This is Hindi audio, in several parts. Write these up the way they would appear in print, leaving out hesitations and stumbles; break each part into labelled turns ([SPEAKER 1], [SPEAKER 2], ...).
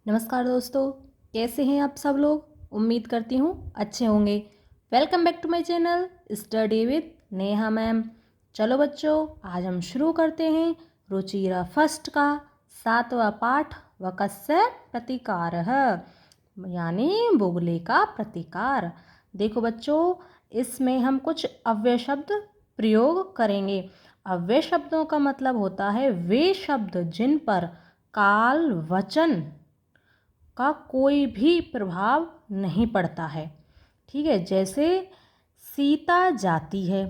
[SPEAKER 1] नमस्कार दोस्तों, कैसे हैं आप सब लोग। उम्मीद करती हूँ अच्छे होंगे। Welcome back to my channel study with Neha ma'am. चलो बच्चों, आज हम शुरू करते हैं रुचिरा फर्स्ट का 7वां पाठ वकस्य प्रतिकारः, यानी बुगले का प्रतिकार। देखो बच्चों, इसमें हम कुछ अव्यय शब्द प्रयोग करेंगे। अव्यय शब्दों का मतलब होता है वे शब्द जिन पर काल वचन का कोई भी प्रभाव नहीं पड़ता है। ठीक है, जैसे सीता जाती है,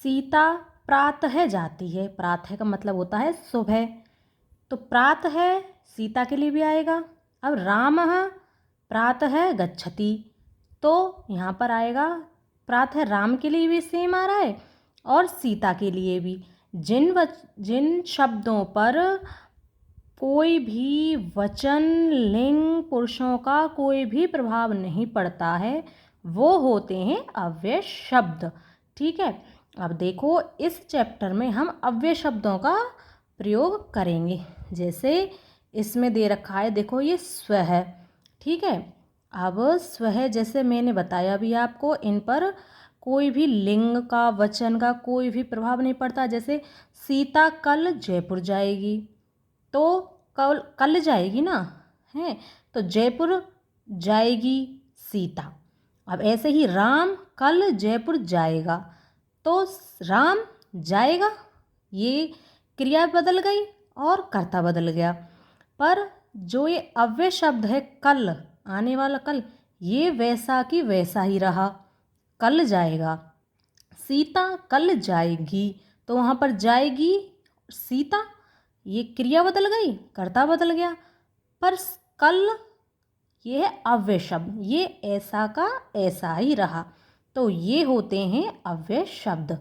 [SPEAKER 1] सीता प्रातः जाती है। प्रातः का मतलब होता है सुबह, तो प्रातः सीता के लिए भी आएगा। अब रामः प्रातः गच्छति, तो यहाँ पर आएगा प्रातः राम के लिए भी सेम आ रहा है और सीता के लिए भी। जिन शब्दों पर कोई भी वचन लिंग पुरुषों का कोई भी प्रभाव नहीं पड़ता है वो होते हैं अव्यय शब्द। ठीक है, अब देखो इस चैप्टर में हम अव्यय शब्दों का प्रयोग करेंगे। जैसे इसमें दे रखा है, देखो ये स्व है। ठीक है, अब स्व जैसे मैंने बताया भी आपको, इन पर कोई भी लिंग का वचन का कोई भी प्रभाव नहीं पड़ता। जैसे सीता कल जयपुर जाएगी, तो कल जाएगी ना, है तो जयपुर जाएगी सीता। अब ऐसे ही राम कल जयपुर जाएगा, तो राम जाएगा, ये क्रिया बदल गई और कर्ता बदल गया। पर जो ये अव्यय शब्द है कल, आने वाला कल, ये वैसा की वैसा ही रहा, कल जाएगा। सीता कल जाएगी, तो वहाँ पर जाएगी सीता, ये क्रिया बदल गई, कर्ता बदल गया। पर कल ये है अव्यय शब्द, ये ऐसा का ऐसा ही रहा, तो ये होते हैं अव्यय शब्द।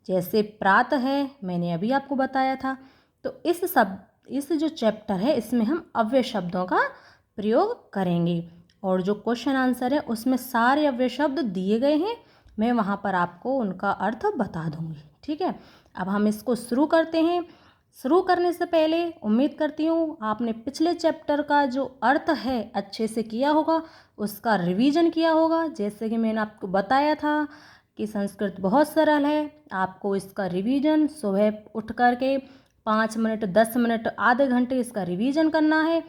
[SPEAKER 1] जैसे प्रात है, मैंने अभी आपको बताया था। तो इस जो चैप्टर है इसमें हम अव्यय शब्दों का प्रयोग करेंगे, और जो क्वेश्चन आंसर है उसमें सारे अव्यय शब्द दिए गए हैं, मैं वहाँ पर आपको उनका अर्थ बता दूँगी। ठीक है, अब हम इसको शुरू करते हैं। शुरू करने से पहले उम्मीद करती हूँ आपने पिछले चैप्टर का जो अर्थ है अच्छे से किया होगा, उसका रिवीजन किया होगा। जैसे कि मैंने आपको बताया था कि संस्कृत बहुत सरल है, आपको इसका रिवीजन सुबह उठ कर के 5 मिनट 10 मिनट आधे घंटे इसका रिवीजन करना है,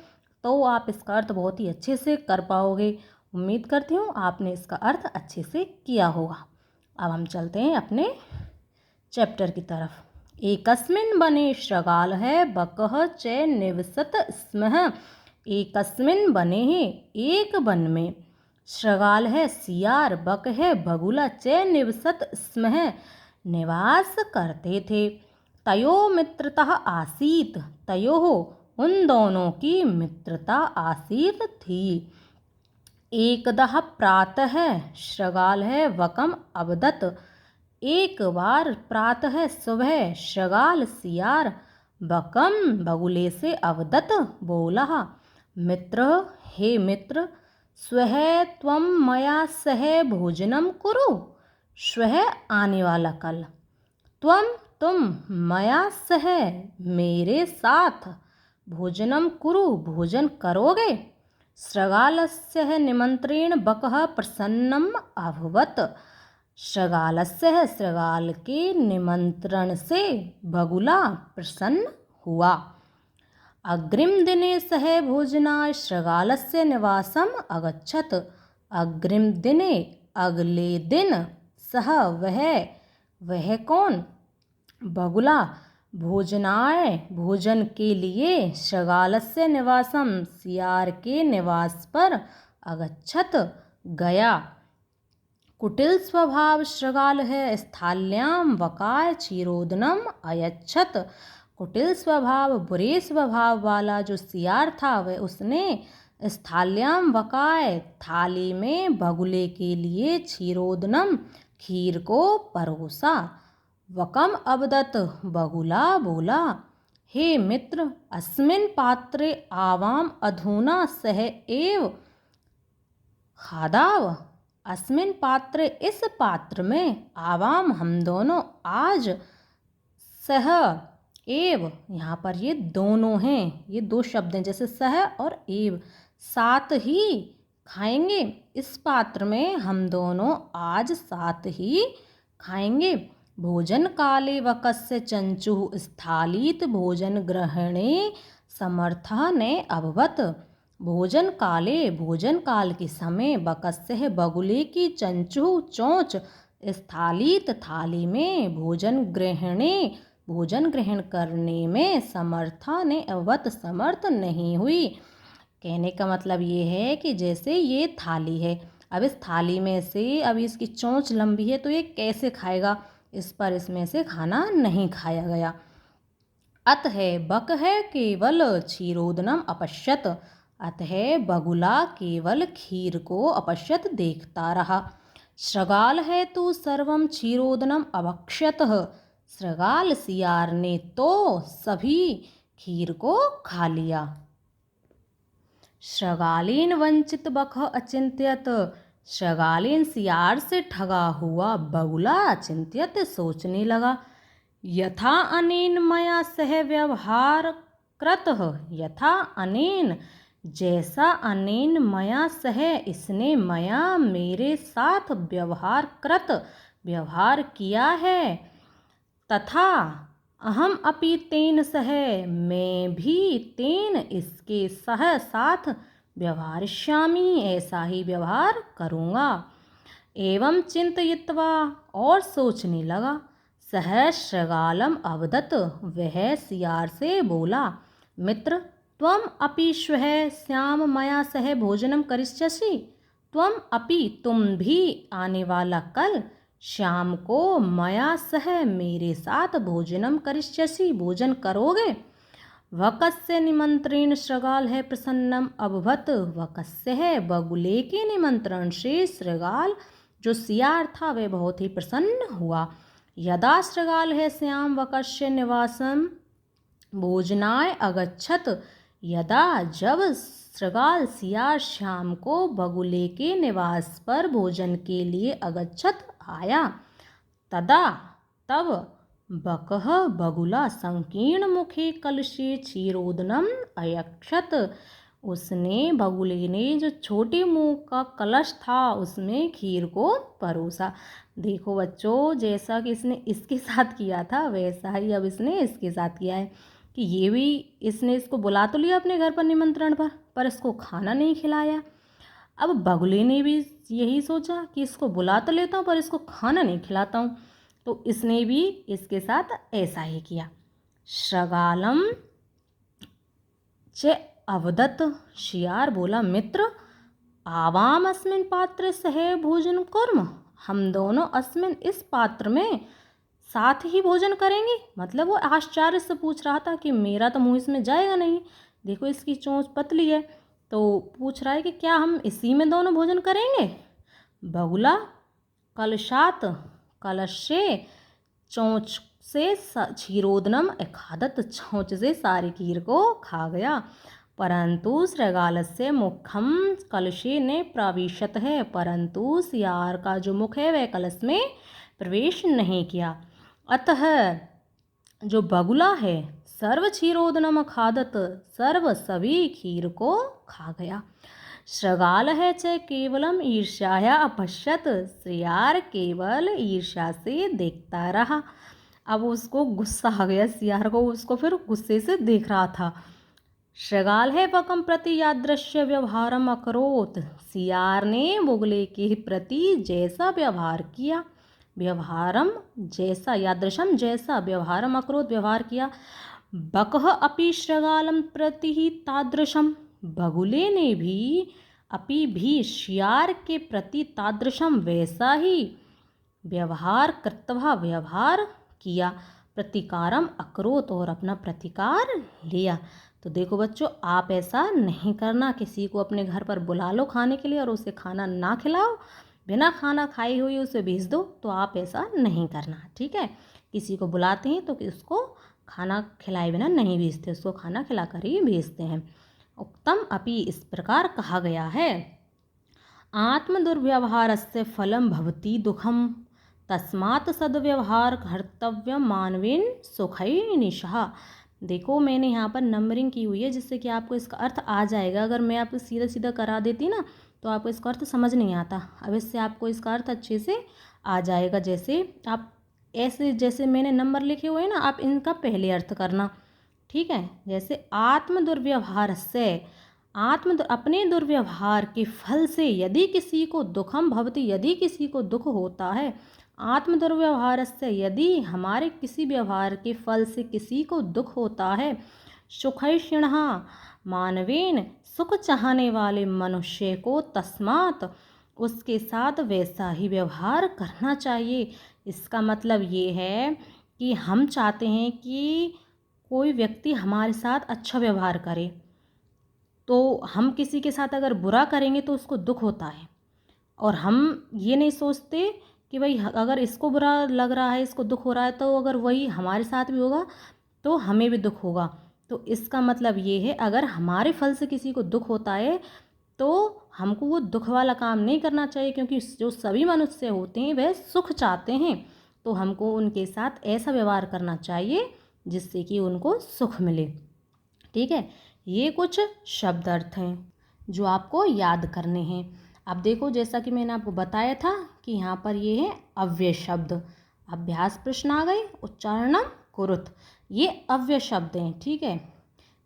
[SPEAKER 1] तो आप इसका अर्थ बहुत ही अच्छे से कर पाओगे। उम्मीद करती हूँ आपने इसका अर्थ अच्छे से किया होगा। अब हम चलते हैं अपने चैप्टर की तरफ। एकस्मिन् वने शृगाल है बकः च निवसत स्मः। एकस्मिन् वने है, एक वन में, शृगाल है सियार, बक है बगुला, च निवसत स्मः निवास करते थे। तयो मित्रता आसीत, तयो उन दोनों की मित्रता आसीत थी। एकदः प्रातः शृगाल है वकम अवदत, एक बार प्रातः सुबह शृगाल सियार बकम बगुले से अवदत बोला, मित्र हे मित्र, स्वः त्वं मया सह भोजनम कुरु। स्वः आने वाला कल, त्वं तुम, मया सह मेरे साथ, भोजनम कुरु भोजन करोगे। शृगालस्य निमंत्रेण बकः प्रसन्नम अभवत। शृगालस्य शृगाल के निमंत्रण से बगुला प्रसन्न हुआ। अग्रिम दिने सह भोजनाय शृगालस्य निवासम अगच्छत। अग्रिम दिने अगले दिन, सह वह कौन, बगुला, भोजनाय भोजन के लिए, शृगालस्य निवासम सियार के निवास पर, अगच्छत गया। कुटिल स्वभाव शृगाल है स्थाल्याम वकाय क्षीरोदनम अयच्छत। कुटिल स्वभाव बुरे स्वभाव वाला जो सियार था वह उसने स्थाल्याम वकाय थाली में बगुले के लिए क्षीरोदनम खीर को परोसा। वकम अवदत बगुला बोला, हे मित्र, अस्मिन् पात्रे आवाम अधुना सह एव खादाव। अस्मिन् पात्रे इस पात्र में, आवाम हम दोनों, आज सह एव, यहाँ पर ये दोनों हैं, ये दो शब्द हैं, जैसे सह और एव, साथ ही खाएंगे। इस पात्र में हम दोनों आज साथ ही खाएंगे। भोजन काले वकस्य चंचुः स्थालित भोजन ग्रहणे समर्था ने अभवत। भोजन काले, भोजन काल के समय, बकस्य बगुले की, चंचुः चोंच, स्थालित थाली में, भोजन ग्रहणे भोजन ग्रहण करने में, समर्था ने अवत समर्थ नहीं हुई। कहने का मतलब ये है कि जैसे ये थाली है, अब इस थाली में से अब इसकी चोंच लंबी है तो ये कैसे खाएगा, इस पर इसमें से खाना नहीं खाया गया। अतः बक है केवल क्षीरोदनम अपश्यत, अतः बगुला केवल खीर को अपश्यत देखता रहा। श्रगाल है तू सर्वम क्षीरोदनम अभक्ष्यतः, श्रगाल सियार ने तो सभी खीर को खा लिया। श्रगालेन वंचित बक अचिंत्यत, श्रगालेन सियार से ठगा हुआ बगुला अचिंत्यत सोचने लगा। यथा अनेन मया सह व्यवहार कृतः, यथा अनेन जैसा, अनेन मया सह इसने, मया मेरे साथ, व्यवहार कृत व्यवहार किया है, तथा अहम अपि तेन सह मैं भी तेन इसके सह साथ व्यवहारिष्यामि ऐसा ही व्यवहार करूँगा। एवं चिंतयित्वा और सोचने लगा, सह श्रगालम अवदत् वह सियार से बोला, मित्र त्वम अपि श्वः श्याम मया सह भोजनम करिष्यसि, त्वम अपि तुम भी आने वाला कल शाम को मया सह मेरे साथ भोजनम करिष्यसि भोजन करोगे। वकस्य निमंत्रण श्रगाल है प्रसन्नम अभवत, वकस्य है बगुले के निमंत्रण से श्रगाल जो सियार था वह बहुत ही प्रसन्न हुआ। यदा श्रगाल है श्याम वकस्य निवासम भोजनाय अगच्छत, यदा जब श्रगाल सियार श्याम को बगुले के निवास पर भोजन के लिए अगच्छत आया, तदा तब बकः बगुला संकीर्ण मुखे कलशे क्षीरोदनम अयक्षत, उसने बगुले ने जो छोटे मुंह का कलश था उसमें खीर को परोसा। देखो बच्चों, जैसा कि इसने इसके साथ किया था वैसा ही अब इसने इसके साथ किया है कि ये भी इसने इसको बुला तो लिया अपने घर पर निमंत्रण पर इसको खाना नहीं खिलाया। अब बगुले ने भी यही सोचा कि इसको बुला तो लेता हूँ पर इसको खाना नहीं खिलाता हूँ, तो इसने भी इसके साथ ऐसा ही किया। श्रगालम च अवदत, शियार बोला, मित्र आवाम अस्मिन पात्र सह भोजन कुर्म, हम दोनों अस्मिन इस पात्र में साथ ही भोजन करेंगे। मतलब वो आश्चर्य से पूछ रहा था कि मेरा तो मुंह इसमें जाएगा नहीं, देखो इसकी चोंच पतली है, तो पूछ रहा है कि क्या हम इसी में दोनों भोजन करेंगे। बगुला कलशात, कलश से चोंच से क्षीरोदनम अखादत, चोंच से सारी खीर को खा गया। परंतु श्रगालस्य मुखम कलशे ने प्रविशत है, परंतु सियार का जो मुख है वह कलश में प्रवेश नहीं किया। अतः जो बगुला है सर्व क्षीरोदनम खादत, सर्व सभी खीर को खा गया। श्रगाल है च केवलम ईर्ष्या अपश्यत, सियार केवल ईर्ष्या से देखता रहा। अब उसको गुस्सा आ गया सियार को, उसको फिर गुस्से से देख रहा था। श्रगाल है बकम प्रति यादृश्य व्यवहारम अकरोत, सियार ने बगुले के प्रति जैसा व्यवहार किया, व्यवहारम जैसा, यादृशम जैसा, व्यवहारम अकरोत व्यवहार किया। बकः अपि श्रगालम प्रति ही तादृशम, बगुले ने भी अपि भी शियार के प्रति तादृशम वैसा ही व्यवहार कृत्वा व्यवहार किया। प्रतिकारम अकरोत और अपना प्रतिकार लिया। तो देखो बच्चों, आप ऐसा नहीं करना, किसी को अपने घर पर बुला लो खाने के लिए और उसे खाना ना खिलाओ, बिना खाना खाई हुई उसे भेज दो, तो आप ऐसा नहीं करना, ठीक है। किसी को बुलाते हैं तो उसको खाना खिलाए बिना नहीं भेजते, उसको खाना खिलाकर ही भेजते हैं। उक्तम अपि, इस प्रकार कहा गया है, आत्म दुर्व्यवहारस्य फलम भवति दुखम, तस्मात् सद्व्यवहार कर्तव्यम मानवेन सुखैनिशः। देखो मैंने यहाँ पर नंबरिंग की हुई है जिससे कि आपको इसका अर्थ आ जाएगा। अगर मैं आपको सीधा सीधा करा देती ना तो आपको इसका अर्थ समझ नहीं आता। अब इससे आपको इसका अर्थ अच्छे से आ जाएगा। जैसे आप ऐसे जैसे मैंने नंबर लिखे हुए हैं ना, आप इनका पहले अर्थ करना, ठीक है। जैसे आत्म दुर्व्यवहार से, अपने दुर्व्यवहार के फल से यदि किसी को दुखम भवति, यदि किसी को दुख होता है। आत्म दुर्व्यवहार से, यदि हमारे किसी व्यवहार के फल से किसी को दुख होता है। सुखैषिणः मानवेन, सुख चाहने वाले मनुष्य को तस्मात्, उसके साथ वैसा ही व्यवहार करना चाहिए। इसका मतलब ये है कि हम चाहते हैं कि कोई व्यक्ति हमारे साथ अच्छा व्यवहार करे, तो हम किसी के साथ अगर बुरा करेंगे तो उसको दुख होता है। और हम ये नहीं सोचते कि भाई अगर इसको बुरा लग रहा है, इसको दुख हो रहा है, तो अगर वही हमारे साथ भी होगा तो हमें भी दुख होगा। तो इसका मतलब ये है, अगर हमारे फल से किसी को दुख होता है तो हमको वो दुख वाला काम नहीं करना चाहिए, क्योंकि जो सभी मनुष्य होते हैं वह सुख चाहते हैं। तो हमको उनके साथ ऐसा व्यवहार करना चाहिए जिससे कि उनको सुख मिले, ठीक है। ये कुछ शब्द अर्थ हैं जो आपको याद करने हैं। अब देखो, जैसा कि मैंने आपको बताया था कि यहाँ पर ये है अव्यय शब्द। अभ्यास प्रश्न आ गए। उच्चारणम कुरुत, ये अव्यय शब्द हैं, ठीक है।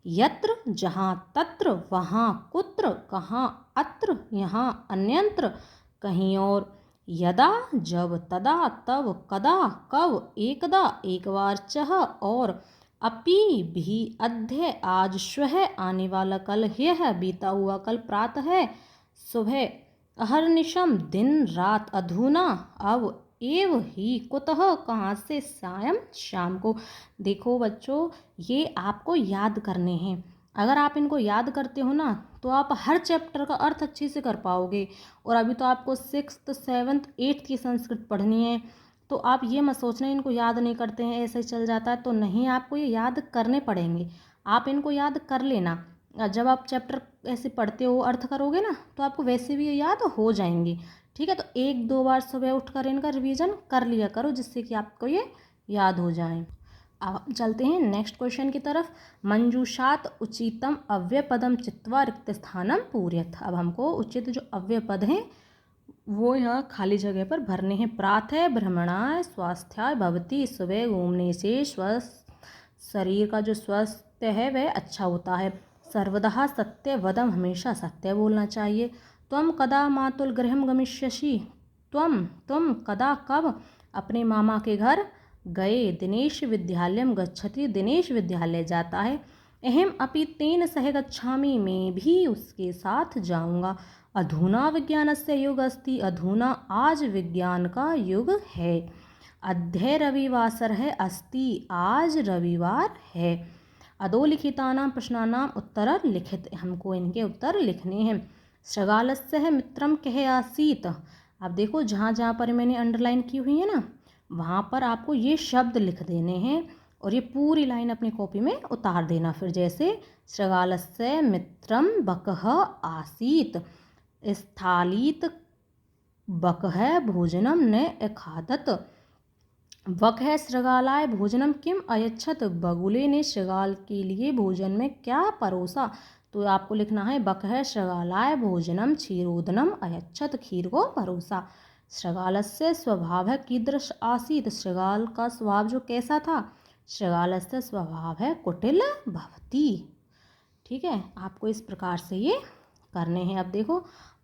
[SPEAKER 1] यत्र जहाँ, तत्र वहाँ, कुत्र कहाँ, अत्र यहाँ, अन्यत्र कहीं और, यदा जब, तदा तब, कदा कब, एकदा एक बार, चह और, अपि भी, अद्य आज, श्वः आने वाला कल, ह्यः बीता हुआ कल, प्रातः सुबह, अहर्निशम दिन रात, अधुना अब, एव ही, कुतः कहाँ से, सायं शाम को। देखो बच्चों, ये आपको याद करने हैं। अगर आप इनको याद करते हो ना तो आप हर चैप्टर का अर्थ अच्छे से कर पाओगे। और अभी तो आपको 6th 7th 8th की संस्कृत पढ़नी है, तो आप ये मत सोचना इनको याद नहीं करते हैं, ऐसे चल जाता है, तो नहीं, आपको ये याद करने पड़ेंगे। आप इनको याद कर लेना। जब आप चैप्टर ऐसे पढ़ते हो, अर्थ करोगे ना, तो आपको वैसे भी ये याद हो जाएंगे, ठीक है। तो 1-2 बार सुबह उठकर इनका रिवीजन कर लिया करो जिससे कि आपको ये याद हो जाए। अब हम चलते हैं नेक्स्ट क्वेश्चन की तरफ। मंजूषात उचितम अव्यय पदम चित्वा रिक्त स्थानम पूर्यथ। अब हमको उचित जो अव्यय पद हैं वो यहाँ खाली जगह पर भरने हैं। प्रातः भ्रमणाय स्वास्थ्याय भवति, सुबह घूमने से स्वस्थ शरीर का जो स्वास्थ्य है वह अच्छा होता है। सर्वदा सत्य वदम, हमेशा सत्य बोलना चाहिए। त्वम कदा मातुल गृहम गमिष्यसि, तुम कदा कब अपने मामा के घर गए। दिनेश विद्यालयम गच्छति, दिनेश विद्यालय जाता है। अहम अपि तेन सह गच्छामि, मैं भी उसके साथ जाऊंगा। अधुना विज्ञानस्य युग अस्ति, अधुना आज विज्ञान का युग है। अद्य रविवासर है, अस्ति आज रविवार है। अधोलिखितानां प्रश्नानां उत्तर लिखित, हमको इनके उत्तर लिखने हैं। शृगालस्य मित्रम कह आसीत। अब देखो, जहाँ जहाँ पर मैंने अंडरलाइन की हुई है ना, वहाँ पर आपको ये शब्द लिख देने हैं और ये पूरी लाइन अपनी कॉपी में उतार देना। फिर जैसे शृगालस्य मित्रम बकः आसीत, स्थालित बकः भोजनम न अखादत। बकः शृगालाय भोजनम किम अयच्छत, बगुले ने शृगाल के लिए भोजन में क्या परोसा। तो आपको लिखना है बकः शृगालाय भोजनम क्षीरोदनम अयच्छत, खीर को परोसा। शृगालस्य स्वभाव कीदृश आसीत, शृगाल का स्वभाव जो कैसा था। शृगालस्य स्वभाव है कुटिल भवति, ठीक है। आपको इस प्रकार से ये करने हैं। अब देखो,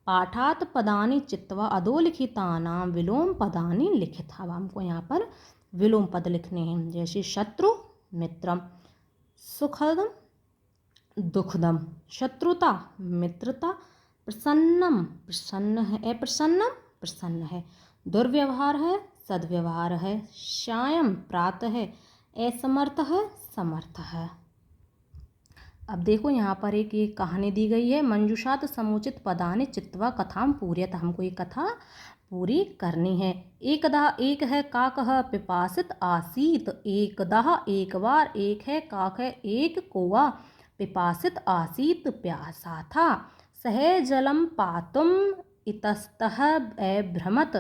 [SPEAKER 1] पाठात पदानि चित्वा अधोलिखितानां विलोम पदानि लिखित। अब हमको यहाँ पर विलोम पद लिखने हैं। जैसे शत्रु मित्रम, सुखदम दुखदम, शत्रुता मित्रता, प्रसन्नम प्रसन्न है, अप्रसन्नम प्रसन्न है, दुर्व्यवहार है सद्व्यवहार है, सायं प्रातः है, असमर्थ है समर्थ है। अब देखो, यहाँ पर एक कहानी दी गई है। मंजूषात समुचित पदानि चित्वा कथाम पूर्यत, हमको ये कथा पूरी करनी है। एकदा, एक है काकः पिपासित आसीत, एकदा एक बार, एक है काक है, एक कौवा पिपासित आसीत प्यासा था। सह जलम पातुम इतस्तः अभ्रमत,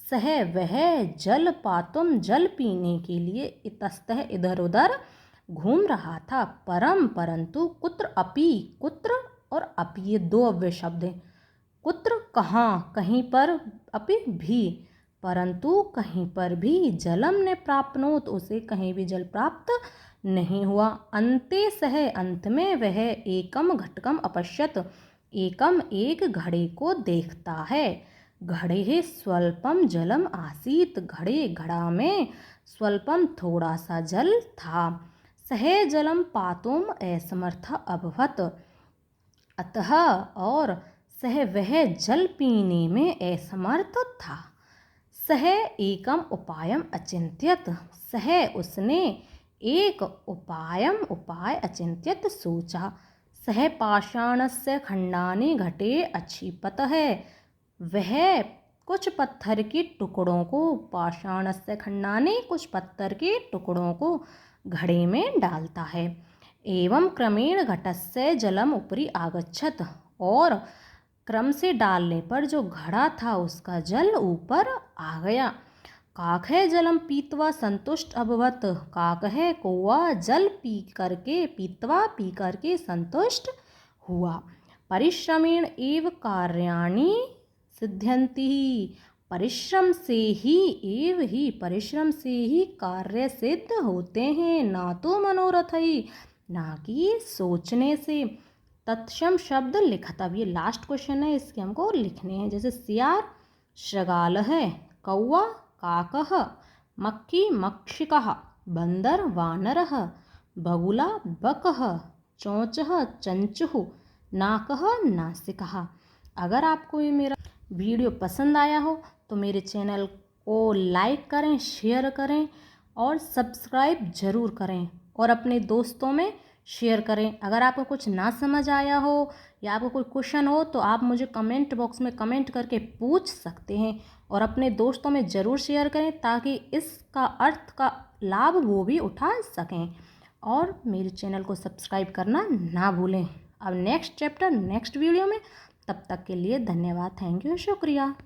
[SPEAKER 1] सह वह जल पातुम जल पीने के लिए इतस्तः इधर उधर घूम रहा था। परंतु कुत्र अपि, कुत्र और अपि ये दो अव्यय शब्द हैं। कुत्र कहाँ, कहीं पर, अपि भी, परंतु कहीं पर भी, जलम ने प्राप्नोत उसे कहीं भी जल प्राप्त नहीं हुआ। अंते सह अंत में वह एकम घटकम अपश्यत एकम एक घड़े को देखता है। घड़े स्वल्पम जलम आसीत घड़ा में स्वल्पम थोड़ा सा जल था। सह जलम पातुम असमर्थ अभवत अतः और सह वह जल पीने में असमर्थ था। सह एकम उपायम अचिंत्यत सह उसने एक उपाय अचिंत्यत सोचा। सह पाषाणस्य खंडानि घटे अक्षिपत है वह कुछ पत्थर के टुकड़ों को पाषाणस्य खंडानि कुछ पत्थर के टुकड़ों को घड़े में डालता है। एवं क्रमेण घटस्य जलम ऊपरी आगच्छत और क्रम से डालने पर जो घड़ा था उसका जल ऊपर आ गया। काक है जलम पीतवा संतुष्ट अभवत काक है कौवा जल पी करके संतुष्ट हुआ। परिश्रमेण एव कार्याणि सिद्ध्यन्ति परिश्रम से ही कार्य सिद्ध होते हैं, ना तो मनोरथ ही, ना कि सोचने से। तत्सम शब्द लिखत, अब ये लास्ट क्वेश्चन है, इसके हमको लिखने हैं। जैसे सियार शृगाल है, कौवा काकः, मक्खी मक्षिकः, बंदर वानरः, बगुला बकः, चोंचः चंचुः, नाकः नासिकः। अगर आपको ये मेरा वीडियो पसंद आया हो तो मेरे चैनल को लाइक करें, शेयर करें और सब्सक्राइब ज़रूर करें और अपने दोस्तों में शेयर करें। अगर आपको कुछ ना समझ आया हो या आपको कोई क्वेश्चन हो तो आप मुझे कमेंट बॉक्स में कमेंट करके पूछ सकते हैं और अपने दोस्तों में ज़रूर शेयर करें ताकि इसका अर्थ का लाभ वो भी उठा सकें। और मेरे चैनल को सब्सक्राइब करना ना भूलें। अब नेक्स्ट चैप्टर नेक्स्ट वीडियो में, तब तक के लिए धन्यवाद, थैंक यू, शुक्रिया।